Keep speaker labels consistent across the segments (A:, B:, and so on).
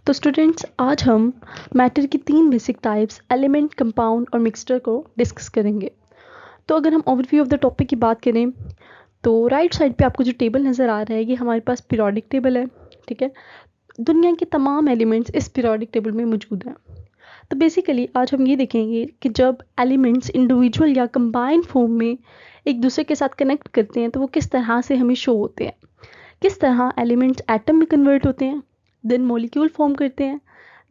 A: तो स्टूडेंट्स आज हम मैटर की 3 बेसिक टाइप्स एलिमेंट, कंपाउंड और मिक्सचर को डिस्कस करेंगे। तो अगर हम ओवरव्यू ऑफ द टॉपिक की बात करें तो राइट साइड पे आपको जो टेबल नज़र आ रहा है ये हमारे पास पीरियोडिक टेबल है। ठीक है, दुनिया के तमाम एलिमेंट्स इस पीरियोडिक टेबल में मौजूद हैं। तो बेसिकली आज हम ये देखेंगे कि जब एलिमेंट्स इंडिविजुअल या कंबाइंड फॉर्म में एक दूसरे के साथ कनेक्ट करते हैं तो वो किस तरह से हमें शो होते हैं, किस तरह एलिमेंट्स एटम में कन्वर्ट होते हैं, देन मॉलिक्यूल फॉर्म करते हैं,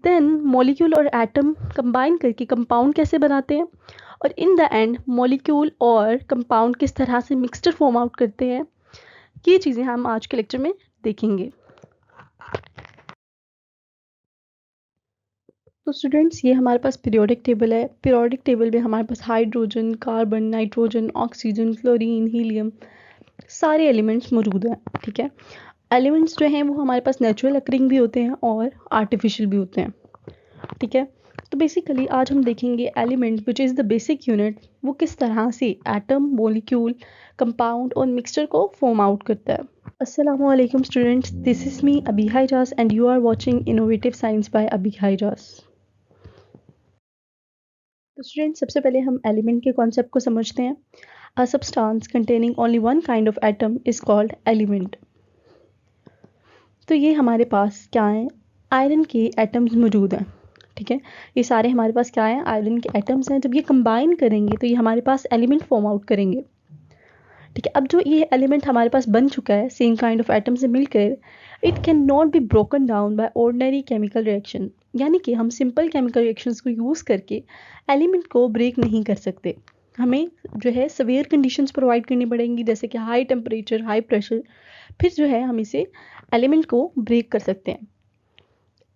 A: देन मॉलिक्यूल और एटम कंबाइन करके कंपाउंड कैसे बनाते हैं, और इन द एंड मॉलिक्यूल और कंपाउंड किस तरह से मिक्सचर फॉर्म आउट करते हैं। ये चीज़ें हम आज के लेक्चर में देखेंगे। तो स्टूडेंट्स ये हमारे पास पीरियोडिक टेबल है। पीरियोडिक टेबल में हमारे पास hydrogen, carbon, nitrogen, oxygen, fluorine, helium सारे एलिमेंट्स मौजूद हैं। ठीक है, एलिमेंट्स जो हैं वो हमारे पास नेचुरल अकरिंग भी होते हैं और आर्टिफिशियल भी होते हैं। ठीक है, तो बेसिकली आज हम देखेंगे element which is the basic unit वो किस तरह से एटम, मॉलिक्यूल, कंपाउंड और मिक्सचर को फॉर्म आउट करता है। अस्सलामु अलैकुम students, this is me Abiha Ijaz and you are watching innovative science by Abiha Ijaz. तो स्टूडेंट्स सबसे पहले हम एलिमेंट के कॉन्सेप्ट को समझते हैं। A substance containing only one kind of atom is called element. तो ये हमारे पास क्या है, आयरन के एटम्स मौजूद हैं। ठीक है, ये सारे हमारे पास क्या है, आयरन के एटम्स हैं। जब ये कंबाइन करेंगे तो ये हमारे पास एलिमेंट फॉर्म आउट करेंगे। ठीक है, अब जो ये एलिमेंट हमारे पास बन चुका है सेम काइंड ऑफ एटम से मिलकर, it can not be broken down by ordinary chemical reaction, यानी कि हम सिंपल केमिकल रिएक्शंस को यूज़ करके एलिमेंट को ब्रेक नहीं कर सकते। हमें जो है सवेयर कंडीशंस प्रोवाइड करनी पड़ेंगी, जैसे कि हाई टेम्परेचर, हाई प्रेशर, फिर जो है हम इसे एलिमेंट को ब्रेक कर सकते हैं।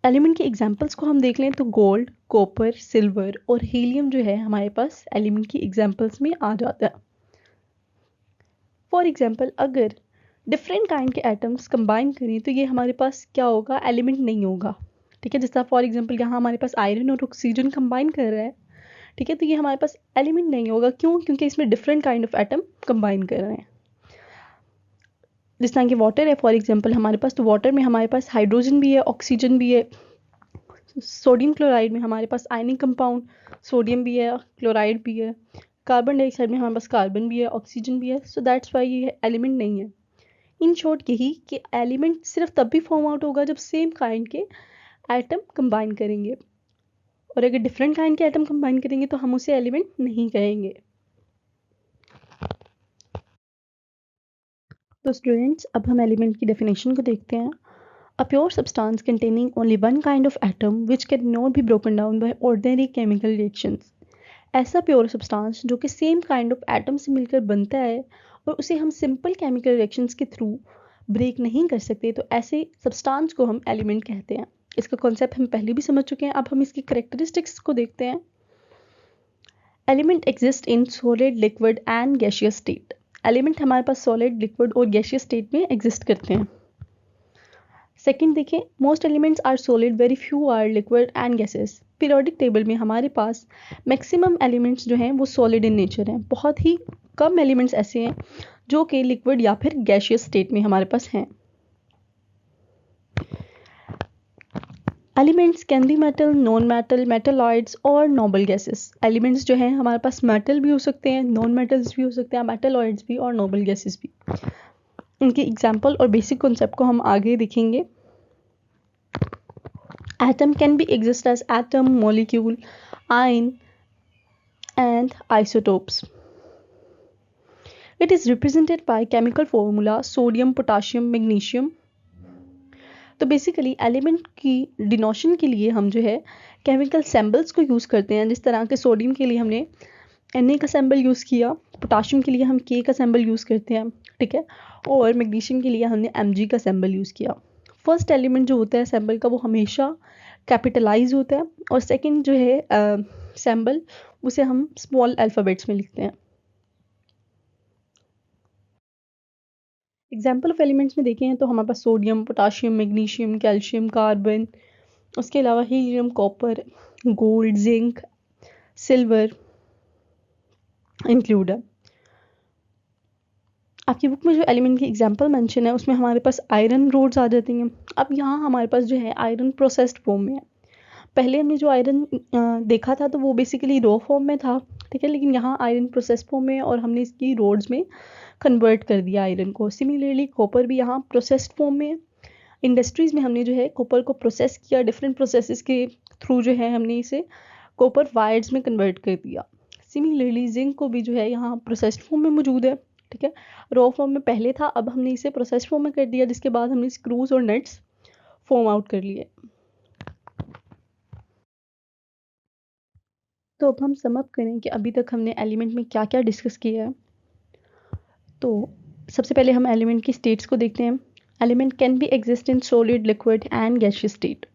A: एलिमेंट के एग्जांपल्स को हम देख लें तो गोल्ड, कॉपर, सिल्वर और हीलियम जो है हमारे पास एलिमेंट की एग्जांपल्स में आ जाता है। फॉर एग्जांपल अगर डिफरेंट काइंड के एटम्स कंबाइन करें तो ये हमारे पास क्या होगा, एलिमेंट नहीं होगा। ठीक है, जिस तरह फॉर एग्जांपल यहाँ हमारे पास आयरन और ऑक्सीजन कंबाइन कर रहा है। ठीक है, तो ये हमारे पास एलिमेंट नहीं होगा। क्यों? क्योंकि इसमें different kind of atom combine कर रहे हैं। जिस तरह की वाटर है फॉर एग्जांपल हमारे पास, तो वाटर में हमारे पास हाइड्रोजन भी है, ऑक्सीजन भी है। सोडियम क्लोराइड में हमारे पास आयनिक कंपाउंड सोडियम भी है, क्लोराइड भी है। कार्बन डाइऑक्साइड में हमारे पास कार्बन भी है, ऑक्सीजन भी है। सो दैट्स वाई ये एलिमेंट नहीं है। इन शॉर्ट यही कि एलिमेंट सिर्फ तब भी फॉर्म आउट होगा जब सेम काइंड के एटम कंबाइन करेंगे, और अगर डिफरेंट काइंड के एटम कंबाइन करेंगे तो हम उसे एलिमेंट नहीं कहेंगे। तो स्टूडेंट्स अब हम एलिमेंट की डेफिनेशन को देखते हैं। A pure substance containing only one kind of atom which cannot be broken down by ordinary chemical reactions. ऐसा प्योर सब्सटेंस जो कि सेम काइंड ऑफ एटम से मिलकर बनता है और उसे हम सिंपल केमिकल रिएक्शंस के थ्रू ब्रेक नहीं कर सकते, तो ऐसे सब्सटेंस को हम एलिमेंट कहते हैं। इसका कॉन्सेप्ट हम पहले भी समझ चुके हैं। अब हम इसकी करेक्टरिस्टिक्स को देखते हैं। Element exist in solid, liquid and gaseous state. Element हमारे पास सॉलिड, लिक्विड और गैसियस स्टेट में एग्जिस्ट करते हैं। सेकंड देखें, most elements are solid, very few are liquid and gases. Periodic table में हमारे पास मैक्सिमम एलिमेंट्स जो हैं वो सॉलिड इन नेचर हैं। बहुत ही कम एलिमेंट्स ऐसे हैं जो कि लिक्विड या फिर गैसियस स्टेट में हमारे पास हैं। Elements can be metal, non metal, metalloids और नोबल गैसेस। एलिमेंट्स जो हैं हमारे पास मेटल भी हो सकते हैं, नॉन मेटल्स भी हो सकते हैं, मेटलॉइड्स भी और नोबल गैसेस भी। उनके एग्जाम्पल और बेसिक कॉन्सेप्ट को हम आगे देखेंगे। Atom can be exist as atom, molecule, ion and isotopes. It is represented by chemical formula sodium, potassium, magnesium. तो बेसिकली एलिमेंट की डिनोशन के लिए हम जो है केमिकल सिंबल्स को यूज़ करते हैं। जिस तरह के सोडियम के लिए हमने Na का सिंबल यूज़ किया, पोटाशियम के लिए हम K का सिंबल यूज़ करते हैं। ठीक है, और मैग्नीशियम के लिए हमने Mg का सिंबल यूज़ किया। फर्स्ट एलिमेंट जो होता है सिंबल का वो हमेशा कैपिटलाइज होता है, और सेकंड जो है सिंबल उसे हम स्मॉल अल्फ़ाबेट्स में लिखते हैं। एग्जाम्पल ऑफ एलिमेंट्स में देखें तो हमारे पास sodium, potassium, magnesium, calcium, carbon, उसके अलावा helium, copper, gold, zinc, silver include है। आपकी बुक में जो एलिमेंट की एग्जांपल मेंशन है उसमें हमारे पास आयरन रोड्स आ जाती हैं। अब यहाँ हमारे पास जो है आयरन प्रोसेस्ड फॉर्म में है। पहले हमने जो आयरन देखा था तो वो बेसिकली रॉ फॉर्म में था, ठीक है, लेकिन यहाँ आयरन प्रोसेस्ड फॉर्म में और हमने इसकी रोड्स में कन्वर्ट कर दिया आयरन को। सिमिलरली कॉपर भी यहाँ प्रोसेस्ड फॉर्म में है। इंडस्ट्रीज़ में हमने जो है कॉपर को प्रोसेस किया, डिफरेंट प्रोसेसेस के थ्रू जो है हमने इसे कॉपर वायर्स में कन्वर्ट कर दिया। सिमिलरली जिंक को भी जो है यहाँ प्रोसेस्ड फॉर्म में मौजूद है, ठीक है। रॉ फॉर्म में पहले था, अब हमने इसे प्रोसेस्ड फॉर्म में कर दिया, जिसके बाद हमने स्क्रूज और नट्स फॉर्म आउट कर लिए। तो अब हम सम अप करें कि अभी तक हमने एलिमेंट में क्या क्या डिस्कस किया है। तो सबसे पहले हम एलिमेंट की स्टेट्स को देखते हैं। Element can be exist in solid, liquid and gaseous state.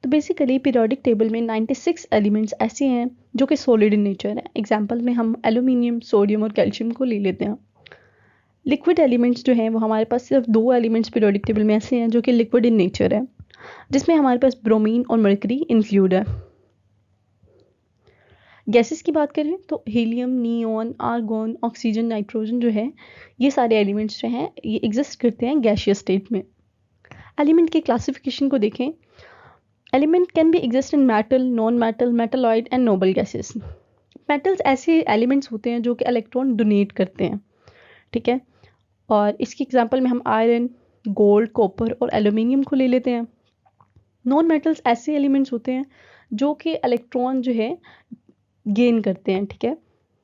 A: तो बेसिकली पीरियोडिक टेबल में 96 एलिमेंट्स ऐसे हैं जो कि सॉलिड इन नेचर है। एग्जाम्पल में हम एल्यूमिनियम, सोडियम और कैल्शियम को ले लेते हैं। लिक्विड एलिमेंट्स जो हैं वो हमारे पास सिर्फ 2 एलिमेंट्स पीरियोडिक टेबल में ऐसे हैं जो कि लिक्विड इन नेचर है, जिसमें हमारे पास ब्रोमीन और मर्करी इंक्लूड है। गैसेस की बात करें तो helium, neon, argon, oxygen, nitrogen जो है ये सारे एलिमेंट्स जो हैं ये एग्जिस्ट करते हैं गैसियस स्टेट में। एलिमेंट की क्लासिफिकेशन को देखें। Element can be exist in metal, non metal, metalloid and noble gases. Metals ऐसे एलिमेंट्स होते हैं जो कि इलेक्ट्रॉन डोनेट करते हैं, ठीक है। और इसकी एग्जांपल में हम आयरन, गोल्ड, कॉपर और एल्यूमिनियम को ले लेते हैं। नॉन मेटल्स ऐसे एलिमेंट्स होते हैं जो कि इलेक्ट्रॉन जो है गेन करते हैं, ठीक है।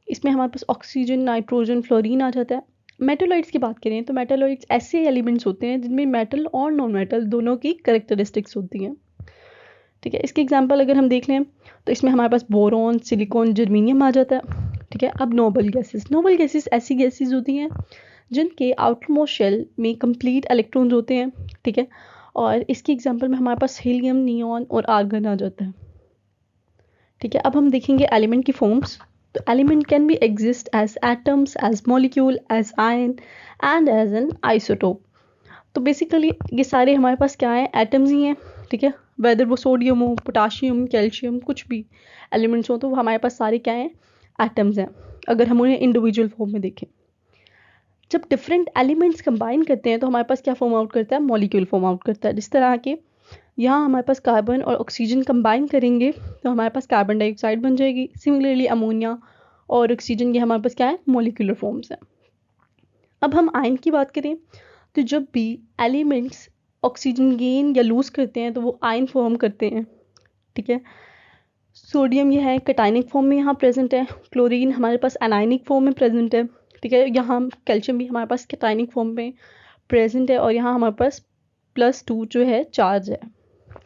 A: इसमें हमारे पास ऑक्सीजन, नाइट्रोजन, फ्लोरीन आ जाता है। मेटलॉइड्स की बात करें तो मेटलॉइड्स ऐसे एलिमेंट्स होते हैं जिनमें मेटल और नॉन मेटल दोनों की कैरेक्टरिस्टिक्स होती हैं, ठीक है। इसकी एग्जांपल अगर हम देख लें तो इसमें हमारे पास बोरॉन, सिलिकॉन, जर्मेनियम आ जाता है, ठीक है। अब नोबल गैसेस ऐसी गैसेस होती हैं जिनके आउटरमोस्ट शेल में कंप्लीट इलेक्ट्रॉन्स होते हैं, ठीक है। और इसकी एग्जांपल में हमारे पास हीलियम, नियॉन और आर्गन आ जाता है, ठीक है। अब हम देखेंगे एलिमेंट की फॉर्म्स। तो element can be exist as atoms, as molecule, as ion and as an isotope. तो बेसिकली ये सारे हमारे पास क्या है, एटम्स ही हैं, ठीक है। वेदर वो सोडियम हो, पोटाशियम, कैल्शियम, कुछ भी एलिमेंट्स हो तो वो हमारे पास सारे क्या हैं, एटम्स हैं, अगर हम उन्हें इंडिविजुअल फॉर्म में देखें। जब डिफरेंट एलिमेंट्स कंबाइन करते हैं तो हमारे पास क्या फॉर्म आउट करता है, मॉलिक्यूल फॉर्म आउट करता है। जिस तरह के यहाँ हमारे पास कार्बन और ऑक्सीजन कंबाइन करेंगे तो हमारे पास कार्बन डाइऑक्साइड बन जाएगी। सिमिलरली अमोनिया और ऑक्सीजन, ये हमारे पास क्या है, मॉलिक्यूलर फॉर्म्स हैं। अब हम आयन की बात करें तो जब भी एलिमेंट्स ऑक्सीजन गेन या लूज करते हैं तो वो आयन फॉर्म करते हैं, ठीक है। सोडियम ये है कैटायनिक फॉर्म में यहाँ प्रेजेंट है, क्लोरीन हमारे पास एनायनिक फॉर्म में प्रेजेंट है, ठीक है। यहाँ कैल्शियम भी हमारे पास कैटायनिक फॉर्म में प्रेजेंट है और यहाँ हमारे पास +2 जो है चार्ज है।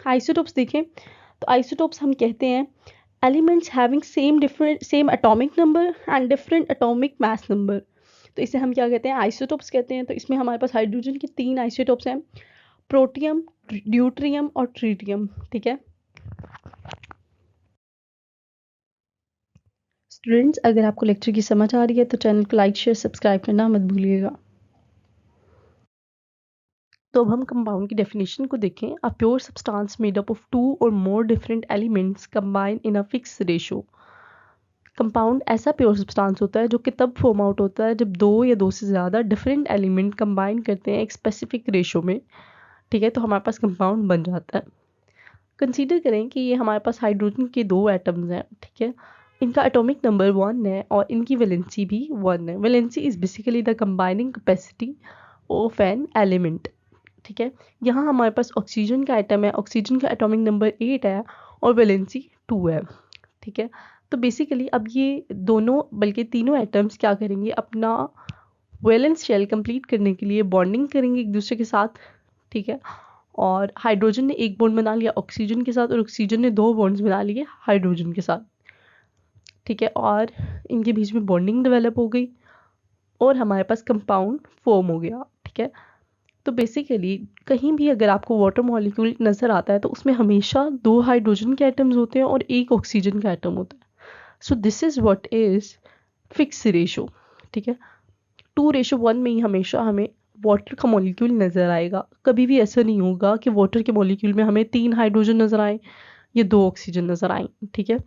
A: आइसोटोप्स देखें तो आइसोटोप्स हम कहते हैं elements having same atomic number and different atomic mass number. तो इसे हम क्या कहते हैं, आइसोटोप्स कहते हैं। तो इसमें हमारे पास हाइड्रोजन के 3 आइसोटोप्स हैं, प्रोटियम, ड्यूट्रियम और ट्रिटियम, ठीक है। स्टूडेंट्स, अगर आपको लेक्चर की समझ आ रही है तो चैनल को लाइक, शेयर, सब्सक्राइब करना मत भूलिएगा। तो अब हम कंपाउंड की डेफिनेशन को देखें। A pure substance made up of 2 और more different elements combine in a fix ratio. Compound ऐसा प्योर सब्सटेंस होता है जो कि तब फॉर्म आउट होता है जब 2 या 2 से ज़्यादा डिफरेंट एलिमेंट कंबाइन करते हैं एक स्पेसिफिक रेशो में, ठीक है। तो हमारे पास कंपाउंड बन जाता है। कंसीडर करें कि ये हमारे पास हाइड्रोजन के 2 एटम्स हैं, ठीक है। इनका एटॉमिक नंबर 1 है और इनकी वैलेंसी भी 1 है। Valency is basically the combining capacity of an element, ठीक है। यहाँ हमारे पास ऑक्सीजन का एटम है, ऑक्सीजन का एटॉमिक नंबर 8 है और वैलेंसी 2 है, ठीक है। तो बेसिकली अब ये दोनों बल्कि तीनों एटम्स क्या करेंगे, अपना वैलेंस शेल कंप्लीट करने के लिए बॉन्डिंग करेंगे एक दूसरे के साथ, ठीक है। और हाइड्रोजन ने एक बॉन्ड बना लिया ऑक्सीजन के साथ और ऑक्सीजन ने 2 बॉन्ड्स बना लिए हाइड्रोजन के साथ, ठीक है। और इनके बीच में बॉन्डिंग डेवलप हो गई और हमारे पास कंपाउंड फॉर्म हो गया, ठीक है। तो बेसिकली कहीं भी अगर आपको वाटर मॉलिक्यूल नज़र आता है तो उसमें हमेशा 2 हाइड्रोजन के एटम्स होते हैं और 1 ऑक्सीजन का एटम होता है। So this is what is fix ratio, ठीक है। 2:1 में ही हमेशा हमें वाटर का मॉलिक्यूल नज़र आएगा। कभी भी ऐसा नहीं होगा कि वाटर के मॉलिक्यूल में हमें 3 हाइड्रोजन नज़र आए या 2 ऑक्सीजन नज़र आए, ठीक है।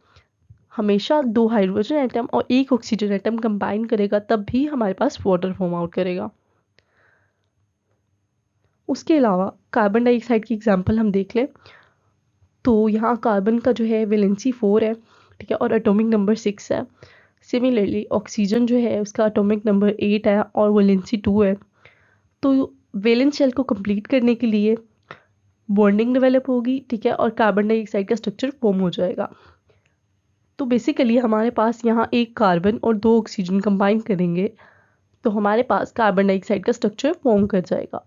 A: हमेशा 2 हाइड्रोजन एटम और 1 ऑक्सीजन एटम कंबाइन करेगा तब भी हमारे पास वाटर फॉर्म आउट करेगा। उसके अलावा कार्बन डाइऑक्साइड की एग्जांपल हम देख लें तो यहाँ कार्बन का जो है वैलेंसी 4 है, ठीक है, और एटॉमिक नंबर 6 है। सिमिलरली ऑक्सीजन जो है उसका एटॉमिक नंबर 8 है और वैलेंसी 2 है। तो वैलेंस शेल को कंप्लीट करने के लिए बॉन्डिंग डेवलप होगी, ठीक है, और कार्बन डाइऑक्साइड का स्ट्रक्चर फॉर्म हो जाएगा। तो बेसिकली हमारे पास यहाँ एक कार्बन और 2 ऑक्सीजन कंबाइन करेंगे तो हमारे पास कार्बन डाइऑक्साइड का स्ट्रक्चर फॉर्म कर जाएगा।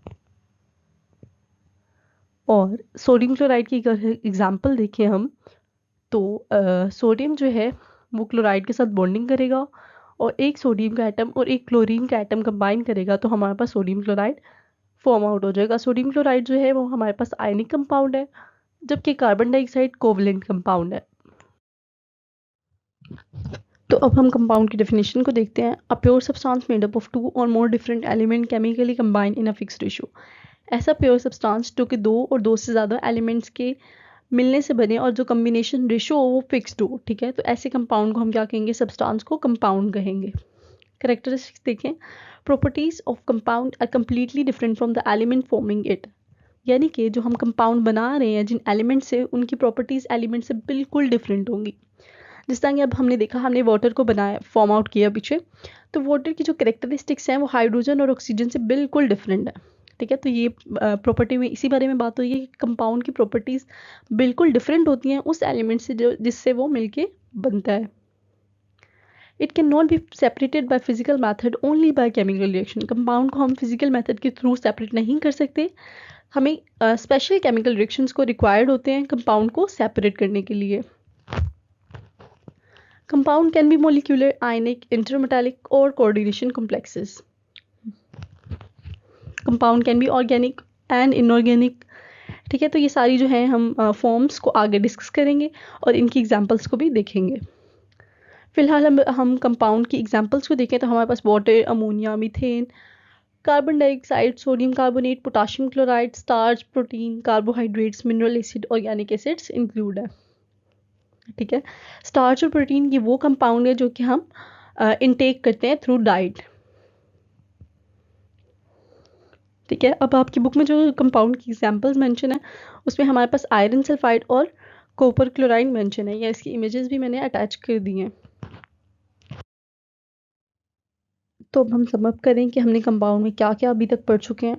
A: और सोडियम क्लोराइड की अगर एग्जांपल देखें हम तो सोडियम जो है वो क्लोराइड के साथ बॉन्डिंग करेगा और एक सोडियम का एटम और एक क्लोरीन का एटम कंबाइन करेगा तो हमारे पास सोडियम क्लोराइड फॉर्म आउट हो जाएगा। सोडियम क्लोराइड जो है वो हमारे पास आयनिक कंपाउंड है, जबकि कार्बन डाइऑक्साइड कोवलेंट कंपाउंड है। तो अब हम कंपाउंड की डेफिनेशन को देखते हैं। A pure substance made up of 2 और more different element chemically combine in a fixed ratio. ऐसा प्योर सब्सटेंस जो कि 2 और 2 से ज़्यादा एलिमेंट्स के मिलने से बने और जो कम्बिनेशन रेशो हो वो फिक्स्ड हो, ठीक है, तो ऐसे कंपाउंड को हम क्या कहेंगे, सब्सटेंस को कंपाउंड कहेंगे। कैरेक्टरिस्टिक्स देखें, properties of compound are completely different from the element forming it. यानी कि जो हम कंपाउंड बना रहे हैं जिन एलिमेंट से, उनकी प्रॉपर्टीज एलिमेंट से बिल्कुल डिफरेंट होंगी। जिस तरह कि अब हमने देखा, हमने वाटर को बनाया, फॉर्म आउट किया पीछे, तो वाटर की जो कैरेक्टरिस्टिक्स हैं वो हाइड्रोजन और ऑक्सीजन से बिल्कुल डिफरेंट है, ठीक है। तो ये प्रॉपर्टी में इसी बारे में बात हुई है कि कंपाउंड की प्रॉपर्टीज़ बिल्कुल डिफरेंट होती हैं उस एलिमेंट से जो जिससे वो मिलके बनता है। It can not be separated by physical method, only by chemical reaction. Compound को हम फिजिकल मैथड के थ्रू सेपरेट नहीं कर सकते, हमें स्पेशल केमिकल रिएक्शंस को रिक्वायर्ड होते हैं कंपाउंड को सेपरेट करने के लिए। कंपाउंड कैन बी मोलिकुलर, आयनिक, इंटरमेटालिक और coordination complexes. Compound can be organic and inorganic, ठीक है। तो ये सारी जो है हम फॉर्म्स को आगे डिस्कस करेंगे और इनकी एग्जांपल्स को भी देखेंगे। फिलहाल हम कंपाउंड की एग्जांपल्स को देखें तो हमारे पास water, ammonia, methane, carbon dioxide, sodium carbonate, potassium chloride, starch, protein, carbohydrates, mineral acid, organic acids include है, ठीक है। स्टार्च और प्रोटीन ये वो कंपाउंड है जो कि हम इनटेक करते हैं थ्रू डाइट, ठीक है। अब आपकी बुक में जो कंपाउंड की एग्जांपल्स मेंशन है उसमें हमारे पास आयरन सल्फाइड और कॉपर क्लोराइड मेंशन है, या इसकी इमेजेस भी मैंने अटैच कर दी हैं। तो अब हम समअप करें कि हमने कंपाउंड में क्या क्या अभी तक पढ़ चुके हैं।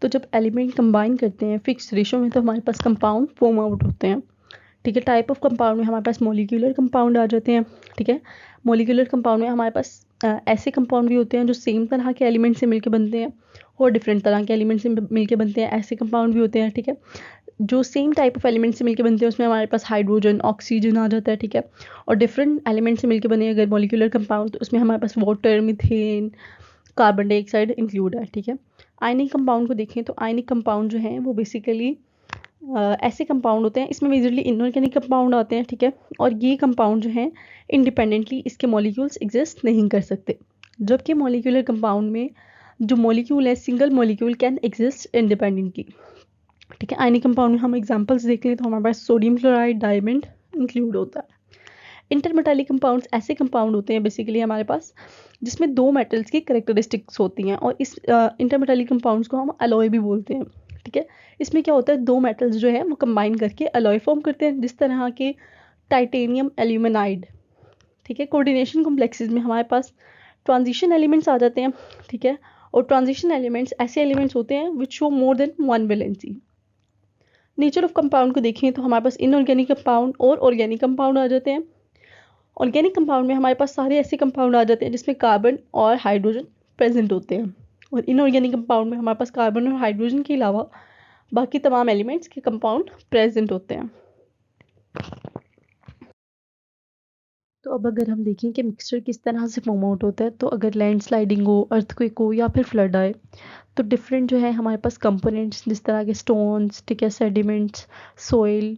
A: तो जब एलिमेंट कंबाइन करते हैं फिक्स रेशो में तो हमारे पास कंपाउंड फॉर्म आउट होते हैं, ठीक है। टाइप ऑफ कंपाउंड में हमारे पास मोलिकुलर कंपाउंड आ जाते हैं, ठीक है। मोलिकुलर कंपाउंड में हमारे पास ऐसे कंपाउंड भी होते हैं जो सेम तरह के एलिमेंट से मिलकर बनते हैं और डिफरेंट तरह के एलिमेंट से मिलकर बनते हैं, ऐसे कंपाउंड भी होते हैं, ठीक है। जो सेम टाइप ऑफ एलिमेंट से मिलकर बनते हैं उसमें हमारे पास हाइड्रोजन, ऑक्सीजन आ जाता है, ठीक है। और डिफरेंट एलिमेंट से मिलकर बने अगर मोलिकुलर कंपाउंड तो उसमें हमारे पास water, methane, carbon dioxide include है, ठीक है। आयनिक कंपाउंड को देखें तो आयनिक कंपाउंड जो हैं वो बेसिकली ऐसे कंपाउंड होते हैं, इसमें मेजरली इनऑर्गेनिक कंपाउंड आते हैं, ठीक है। और ये कंपाउंड जो हैं इंडिपेंडेंटली इसके मॉलिक्यूल्स एग्जिस्ट नहीं कर सकते, जबकि मॉलिक्यूलर कंपाउंड में जो मॉलिक्यूल है single molecule can exist independently, ठीक है। आयनिक कंपाउंड में हम एग्जांपल्स देख लें तो हमारे पास सोडियम क्लोराइड, डायमंड इंक्लूड होता है। इंटरमेटालिक कंपाउंड्स ऐसे कंपाउंड होते हैं बेसिकली हमारे पास जिसमें 2 मेटल्स की कैरेक्टरिस्टिक्स होती हैं और इस इंटरमेटालिक कंपाउंड्स को हम अलॉय भी बोलते हैं, ठीक है। इसमें क्या होता है, 2 मेटल्स जो है वो कंबाइन करके अलॉय फॉर्म करते हैं, जिस तरह के टाइटेनियम एल्यूमिनाइड, ठीक है। कोऑर्डिनेशन कॉम्प्लेक्सेस में हमारे पास ट्रांजिशन एलिमेंट्स आ जाते हैं, ठीक है। और ट्रांजिशन एलिमेंट्स ऐसे एलिमेंट्स होते हैं which show more than 1 valency. Nature of compound को देखें तो हमारे पास इनऑर्गेनिक कंपाउंड और ऑर्गेनिक कंपाउंड आ जाते हैं। ऑर्गेनिक कंपाउंड में हमारे पास सारे ऐसे कंपाउंड आ जाते हैं जिसमें कार्बन और हाइड्रोजन प्रेजेंट होते हैं, और इनऑर्गेनिक कंपाउंड में हमारे पास कार्बन और हाइड्रोजन के अलावा बाकी तमाम एलिमेंट्स के कंपाउंड प्रेजेंट होते हैं। तो अब अगर हम देखें कि मिक्सचर किस तरह से फॉर्म आउट होता है, तो अगर लैंडस्लाइडिंग हो, अर्थक्वेक हो या फिर फ्लड आए तो डिफरेंट जो है हमारे पास कंपोनेंट्स जिस तरह के स्टोन्स, ठीक है, सेडिमेंट्स, सोइल,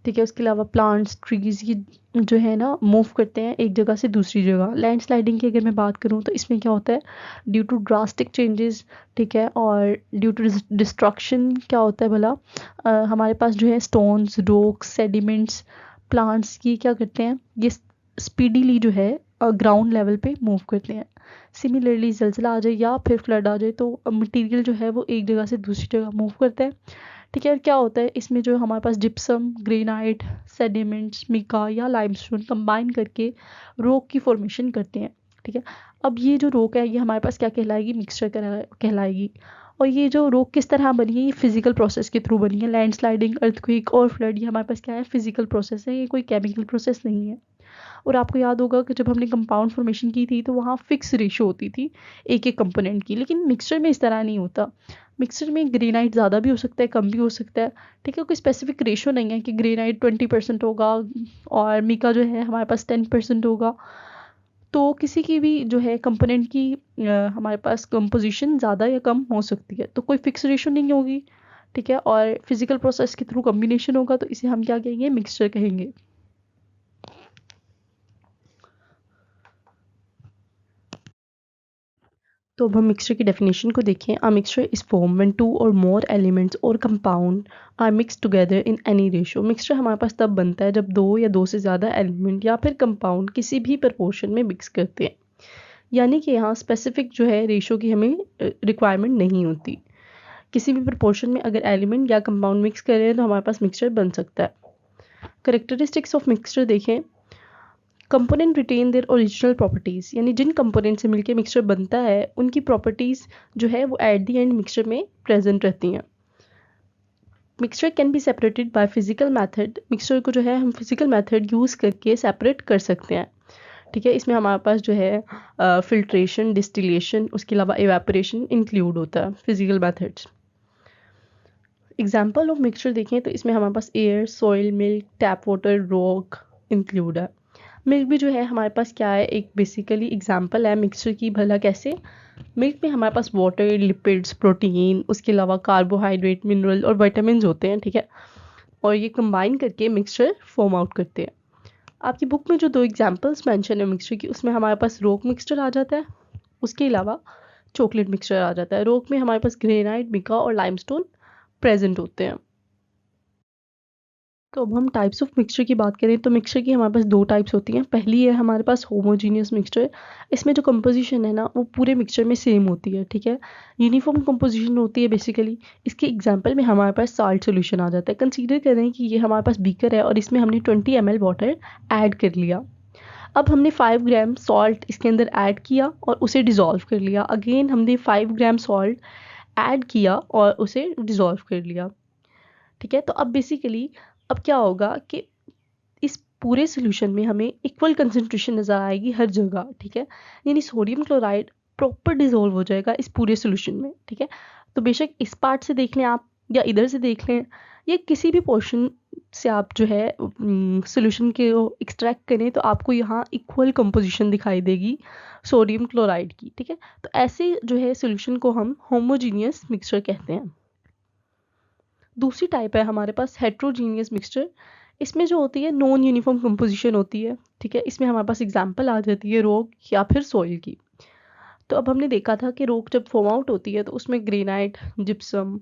A: ठीक है, उसके अलावा प्लांट्स, ट्रीज़, ये जो है ना मूव करते हैं एक जगह से दूसरी जगह। लैंडस्लाइडिंग की अगर मैं बात करूँ तो इसमें क्या होता है, ड्यू टू ड्रास्टिक चेंजेस, ठीक है, और ड्यू टू डिस्ट्रक्शन क्या होता है भला, हमारे पास जो है स्टोन्स, रॉक्स, सेडिमेंट्स, प्लांट्स, ये क्या करते हैं, ये स्पीडीली जो है ग्राउंड लेवल पे मूव करते हैं। सिमिलरली ज़लज़ला आ जाए या फिर फ्लड आ जाए तो मटेरियल जो है वो एक जगह से दूसरी जगह मूव करता है। ठीक है, और क्या होता है इसमें जो हमारे पास जिप्सम, ग्रेनाइट, सेडिमेंट्स, मिका या लाइमस्टोन कंबाइन करके रॉक की फॉर्मेशन करते हैं। ठीक है, अब ये जो रॉक है ये हमारे पास क्या कहलाएगी, मिक्सचर कहलाएगी। और ये जो रॉक किस तरह बनी है, ये फिजिकल प्रोसेस के थ्रू बनी है। लैंडस्लाइडिंग, अर्थक्वेक और फ्लड ये हमारे पास क्या है, फिजिकल प्रोसेस है, ये कोई केमिकल प्रोसेस नहीं है। और आपको याद होगा कि जब हमने कंपाउंड फॉर्मेशन की थी तो वहाँ फिक्स रेशो होती थी एक एक कंपोनेंट की, लेकिन मिक्सचर में इस तरह नहीं होता। मिक्सचर में ग्रेनाइट ज़्यादा भी हो सकता है, कम भी हो सकता है। ठीक है, कोई स्पेसिफिक रेशो नहीं है कि ग्रेनाइट 20% होगा और मिका जो है हमारे पास 10% होगा। तो किसी की भी जो है कंपोनेंट की हमारे पास कंपोजिशन ज़्यादा या कम हो सकती है, तो कोई फिक्स रेशो नहीं होगी। ठीक है, और फिजिकल प्रोसेस के थ्रू कम्बिनेशन होगा, तो इसे हम क्या कहेंगे, मिक्सचर कहेंगे। तो अब हम मिक्सचर की डेफिनेशन को देखें। A mixture is form when two or more elements or compound are mix together in any ratio. Mixture हमारे पास तब बनता है जब दो या दो से ज़्यादा एलिमेंट या फिर कंपाउंड किसी भी प्रपोर्शन में मिक्स करते हैं, यानी कि यहाँ स्पेसिफिक जो है रेशो की हमें रिक्वायरमेंट नहीं होती। किसी भी प्रपोर्शन में अगर एलिमेंट या कंपाउंड मिक्स कर रहे हैं तो हमारे पास मिक्सचर बन सकता है। करेक्टरिस्टिक्स ऑफ मिक्सचर देखें। Component retain their original properties, यानी जिन कंपोनेंट से मिलके मिक्सचर बनता है उनकी प्रॉपर्टीज़ जो है वो एट द एंड मिक्सचर में प्रेजेंट रहती हैं। Mixture can be separated by physical method. Mixture को जो है हम फिजिकल मेथड यूज़ करके सेपरेट कर सकते हैं। ठीक है, इसमें हमारे पास जो है फिल्ट्रेशन, डिस्टिलेशन, उसके अलावा इवेपोरेशन इंक्लूड होता है physical methods. Example of mixture देखें तो इसमें हमारे पास air, soil, milk, tap water, rock include है। मिल्क भी जो है हमारे पास क्या है, एक बेसिकली एग्जांपल है मिक्सचर की। भला कैसे, मिल्क में हमारे पास वाटर, लिपिड्स, प्रोटीन, उसके अलावा कार्बोहाइड्रेट, मिनरल और विटामिन होते हैं। ठीक है, और ये कंबाइन करके मिक्सचर फॉर्म आउट करते हैं। आपकी बुक में जो दो एग्जांपल्स मेंशन है मिक्सचर की, उसमें हमारे पास रॉक मिक्सचर आ जाता है, उसके अलावा चॉकलेट मिक्सचर आ जाता है। रॉक में हमारे पास ग्रेनाइट, मिका और लाइमस्टोन प्रेजेंट होते हैं। तो अब हम टाइप्स ऑफ मिक्सचर की बात करें तो मिक्सचर की हमारे पास दो टाइप्स होती हैं। पहली है हमारे पास होमोजीनियस मिक्सचर। इसमें जो कंपोजिशन है ना वो पूरे मिक्सचर में सेम होती है। ठीक है, यूनिफॉर्म कंपोजिशन होती है बेसिकली। इसके एग्जांपल में हमारे पास साल्ट सोल्यूशन आ जाता है। कंसीडर करें कि ये हमारे पास बीकर है और इसमें हमने 20 ml वाटर ऐड कर लिया। अब हमने 5 ग्राम सॉल्ट इसके अंदर ऐड किया और उसे डिज़ोल्व कर लिया। अगेन हमने 5 ग्राम सॉल्ट ऐड किया और उसे डिज़ोल्व कर लिया। ठीक है, तो अब बेसिकली अब क्या होगा कि इस पूरे सोल्यूशन में हमें इक्वल कंसंट्रेशन नज़र आएगी हर जगह। ठीक है, यानी सोडियम क्लोराइड प्रॉपर डिजोल्व हो जाएगा इस पूरे सोल्यूशन में। ठीक है, तो बेशक इस पार्ट से देख लें आप या इधर से देख लें, या किसी भी पोर्शन से आप जो है सोल्यूशन के एक्सट्रैक्ट करें तो आपको यहाँ इक्वल कंपोजिशन दिखाई देगी सोडियम क्लोराइड की। ठीक है, तो ऐसे जो है सोल्यूशन को हम होमोजीनियस मिक्सचर कहते हैं। दूसरी टाइप है हमारे पास हेट्रोजीनियस मिक्सचर। इसमें जो होती है नॉन यूनिफॉर्म कंपोजिशन होती है। ठीक है, इसमें हमारे पास एग्जांपल आ जाती है रॉक या फिर सॉइल की। तो अब हमने देखा था कि रॉक जब फॉर्म आउट होती है तो उसमें granite, gypsum,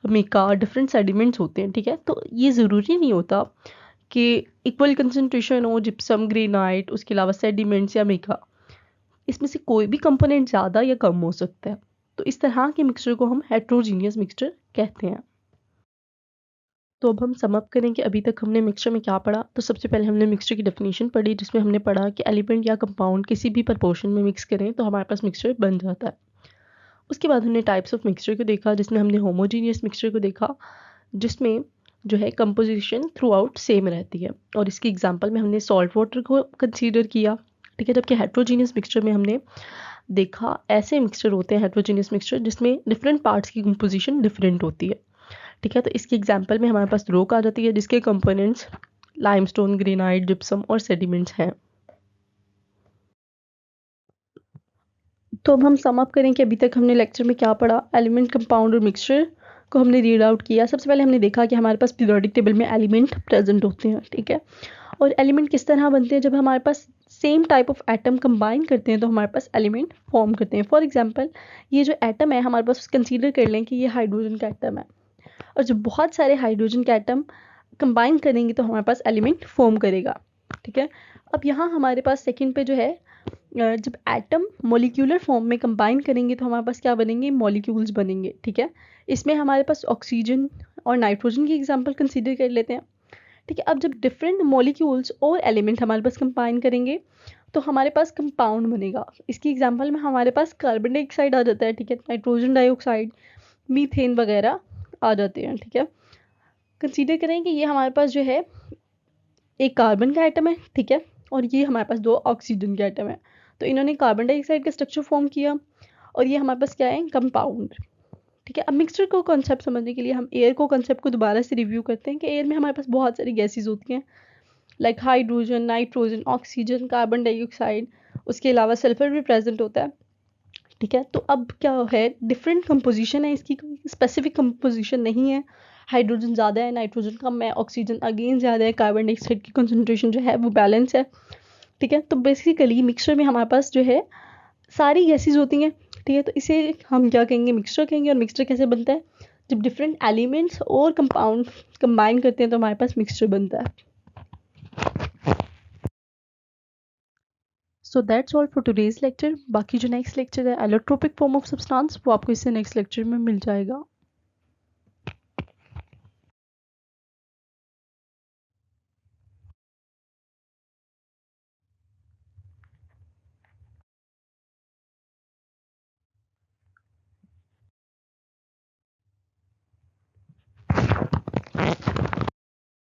A: mica, different sediments होते हैं। ठीक है, तो ये ज़रूरी नहीं होता कि इक्वल कंसनट्रेशन हो जिप्सम, ग्रेनाइट, उसके अलावा सेडिमेंट्स या मिका। इसमें से कोई भी कंपोनेंट ज़्यादा या कम हो सकता है। तो इस तरह के मिक्सचर को हम हेट्रोजीनियस मिक्सचर कहते हैं। तो अब हम सम अप करें कि अभी तक हमने मिक्सचर में क्या पढ़ा। तो सबसे पहले हमने मिक्सचर की डेफिनेशन पढ़ी, जिसमें हमने पढ़ा कि एलिमेंट या कंपाउंड किसी भी प्रपोर्शन में मिक्स करें तो हमारे पास मिक्सचर बन जाता है। उसके बाद हमने टाइप्स ऑफ मिक्सचर को देखा, जिसमें हमने होमोजीनियस मिक्सचर को देखा, जिसमें जो है कंपोजिशन थ्रू आउट सेम रहती है, और इसकी एग्जाम्पल में हमने सॉल्ट वाटर को कंसीडर किया। ठीक है, जबकि हेट्रोजीनियस मिक्सचर में हमने देखा ऐसे मिक्सचर होते हैं हेट्रोजीनियस मिक्सचर जिसमें डिफरेंट पार्ट्स की कंपोजिशन डिफरेंट होती है। ठीक है, तो इसके एग्जाम्पल में हमारे पास रॉक आ जाती है जिसके कंपोनेंट्स लाइमस्टोन, ग्रेनाइट, जिप्सम और सेडिमेंट्स हैं। तो अब हम सम अप करें कि अभी तक हमने लेक्चर में क्या पढ़ा। एलिमेंट, कंपाउंड और मिक्सचर को हमने रीड आउट किया। सबसे पहले हमने देखा कि हमारे पास पीरियोडिक टेबल में एलिमेंट प्रेजेंट होते हैं। ठीक है, और एलिमेंट किस तरह बनते हैं, जब हमारे पास same type of atom combine करते हैं तो हमारे पास एलिमेंट फॉर्म करते हैं। फॉर एग्जांपल, ये जो एटम है हमारे पास, कंसीडर कर लें कि ये हाइड्रोजन का एटम है, और जब बहुत सारे हाइड्रोजन के एटम कंबाइन करेंगे तो हमारे पास एलिमेंट फॉर्म करेगा। ठीक है, अब यहाँ हमारे पास सेकंड पे जो है जब एटम मॉलिक्यूलर फॉर्म में कंबाइन करेंगे तो हमारे पास क्या बनेंगे, मॉलिक्यूल्स बनेंगे, ठीक है। इसमें हमारे पास ऑक्सीजन और नाइट्रोजन की एग्जांपल कंसीडर कर लेते हैं, ठीक है। अब जब डिफरेंट मॉलिक्यूल्स और एलिमेंट हमारे पास कंबाइन करेंगे तो हमारे पास कंपाउंड बनेगा। इसकी एग्जांपल में हमारे पास कार्बन डाइऑक्साइड आ जाता है, ठीक है, नाइट्रोजन डाइऑक्साइड, मीथेन वगैरह आ जाते हैं, ठीक है। कंसीडर करें कि ये हमारे पास जो है एक कार्बन का आइटम है, ठीक है, और ये हमारे पास 2 ऑक्सीजन के आइटम है। तो इन्होंने कार्बन डाइऑक्साइड का स्ट्रक्चर फॉर्म किया और ये हमारे पास क्या है, कंपाउंड, ठीक है। अब मिक्सचर को कॉन्सेप्ट समझने के लिए हम एयर को कॉन्सेप्ट को दोबारा से रिव्यू करते हैं कि एयर में हमारे पास बहुत सारी गैसेज होती हैं, like hydrogen, nitrogen, oxygen, carbon dioxide, उसके अलावा सल्फर भी प्रेजेंट होता है, ठीक है। तो अब क्या है, डिफरेंट कंपोजिशन है इसकी, स्पेसिफिक कंपोजिशन नहीं है। हाइड्रोजन ज़्यादा है, नाइट्रोजन कम है, ऑक्सीजन अगेन ज़्यादा है, कार्बन डाइऑक्साइड की कंसनट्रेशन जो है वो बैलेंस है, ठीक है। तो बेसिकली मिक्सचर में हमारे पास जो है सारी गैसेज होती हैं, ठीक है। तो इसे हम क्या कहेंगे, मिक्सचर कहेंगे। और मिक्सचर कैसे बनता है, जब different elements or compound combine करते हैं तो हमारे पास मिक्सचर बनता है। So that's all for today's lecture. बाकी जो नेक्स्ट लेक्चर है एलोट्रोपिक फॉर्म ऑफ सब्सटेंस, वो आपको इससे नेक्स्ट लेक्चर में मिल जाएगा।